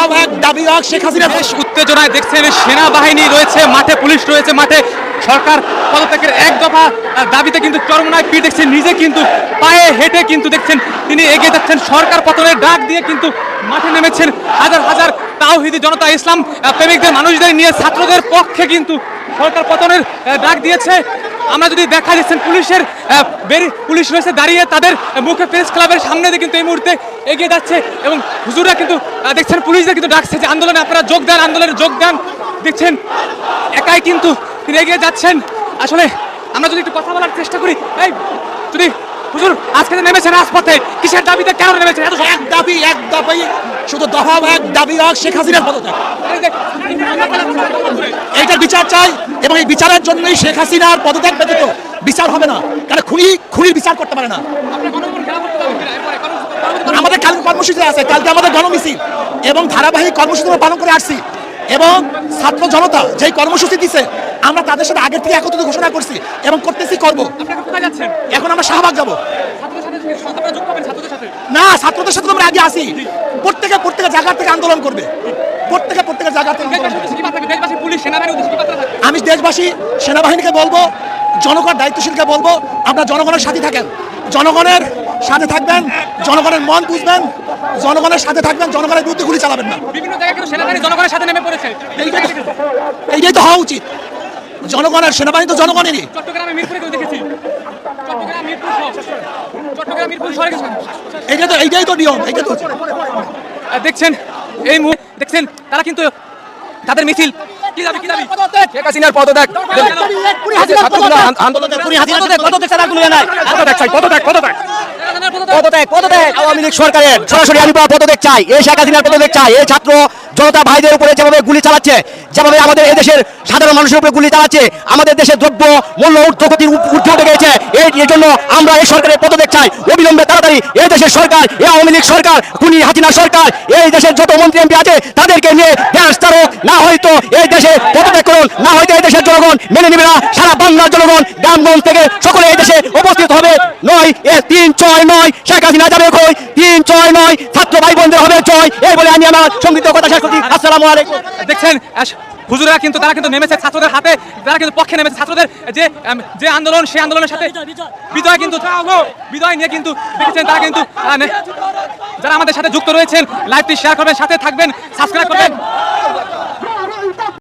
দফা এক দাবি এক শেখ হাসিনা। বেশ উত্তেজনায় দেখছেন সেনাবাহিনী রয়েছে মাঠে, পুলিশ রয়েছে মাঠে। সরকার পদত্যাগের এক দফা দাবিতে কিন্তু চরমনায় পীর দেখছেন, নিজে কিন্তু পায়ে হেঁটে কিন্তু দেখছেন তিনি এগিয়ে যাচ্ছেন। সরকার পতনের ডাক দিয়ে কিন্তু মাঠে নেমেছেন হাজার হাজার তাওহিদি জনতা, ইসলাম প্রেমিকদের মানুষদের নিয়ে ছাত্রদের পক্ষে কিন্তু সরকার পতনের ডাক দিয়েছে। আমরা যদি দেখা যাচ্ছেন পুলিশের পুলিশ রয়েছে দাঁড়িয়ে, তাদের মুখে প্রেস ক্লাবের সামনে দিয়ে কিন্তু এই মুহূর্তে এগিয়ে যাচ্ছে এবং হুজুররা কিন্তু দেখছেন পুলিশদের কিন্তু ডাকছে যে আন্দোলনে আপনারা যোগ দেন, আন্দোলনে যোগ দেন। দেখছেন একাই কিন্তু তিনি এগিয়ে যাচ্ছেন। আসলে আমরা যদি একটু কথা বলার চেষ্টা করি, এই যদি হুজুর আজকে নেমেছেন রাজপথে কিসের দাবিতে, কেন নেমেছেন? এক দাবি শুধু দফা এক দাবি এক শেখ হাসিনার পদত্যাগ, এইটার বিচার চাই এবং এই বিচারের জন্যই শেখ হাসিনার পদত্যাগ ব্যতীত বিচার হবে না। কারণ খুনির বিচার করতে পারে না। আমাদের কালকে কর্মসূচি আছে, কালকে আমাদের গণমিছিল এবং ধারাবাহিক কর্মসূচি পালন করে আসছি এবং ছাত্র জনতা যেই কর্মসূচি দিছে আমরা তাদের সাথে আগের থেকে একত্রিত ঘোষণা করছি এবং করতেছি, করব। এখন আমরা শাহবাগ যাব না, ছাত্রদের সাথে আমরা আগে আসি। প্রত্যেকে জায়গা থেকে আন্দোলন করবে, প্রত্যেকে জায়গা থেকে। আমি দেশবাসী সেনাবাহিনীকে বলবো, জনগণ দায়িত্বশীলকে বলবো, আপনারা জনগণের সাথে থাকেন, জনগণের সাথে থাকবেন, জনগণের মন বুঝবেন, জনগণের সাথে থাকবেন, জনগণের বিরুদ্ধে গুলি চালাবেন না। বিভিন্ন জায়গায় কিন্তু সেনাবাহিনী জনগণের সাথে নেমে পড়েছে, এইটাই তো হওয়া উচিত। জনগণের সেনাবাহিনী তো জনগণেরই। চট্টগ্রামে মিরপুরে দেখেছি, চট্টগ্রাম মিরপুর এইটাই তো নিয়ম। এইটা তো দেখছেন এই দেখছেন তারা কিন্তু তাদের মিছিল কি দাবি শেখ হাসিনার পদত্যাগ, আওয়ামী লীগ সরকারের সরাসরি আমি পদত্যাগ চাই। এই শেখ হাসিনার পদত্যাগ চাই। এই ছাত্র জনতা ভাইদের উপরে যেভাবে গুলি চালাচ্ছে, যেভাবে আমাদের এই দেশের সাধারণ মানুষের উপরে গুলি চালাচ্ছে, আমাদের দেশের দ্রব্য মূল্য ঊর্ধ্বগতির ঊর্ধ্বে উঠে গেছে। এই জন্য আমরা এই সরকারের পদত্যাগ চাই অবিলম্বে, তাড়াতাড়ি। এই দেশের সরকার, এই আওয়ামী লীগ সরকার, খুনি হাসিনা সরকার, এই দেশের যত মন্ত্রী এমপি আছে তাদেরকে নিয়ে দেশ তারক, না হয়তো এই দেশে পদত্যাগ করুন, না হয়তো এই দেশের জনগণ মেনে নেবে না। সারা বাংলার জনগণ গ্রামগঞ্জ থেকে সকলে এই দেশে উপস্থিত হবে। 9-3-6-9 শেখ হাসিনা যাবে কই, 3-6-9 ছাত্র ভাই বোনদের হবে জয়। এই বলে আমি আমার সংক্ষিপ্ত কথা শেষ করছি। আসসালামু আলাইকুম। দেখছেন হুজুরা কিন্তু তারা কিন্তু নেমেছে ছাত্রদের হাতে, তারা কিন্তু পক্ষে নেমেছে ছাত্রদের যে আন্দোলন, সেই আন্দোলনের সাথে বিজয় কিন্তু বিজয় নিয়ে কিন্তু দেখেছেন তারা কিন্তু যারা আমাদের সাথে যুক্ত রয়েছেন লাইভটি শেয়ার করবেন, সাথে থাকবেন, সাবস্ক্রাইব করবেন।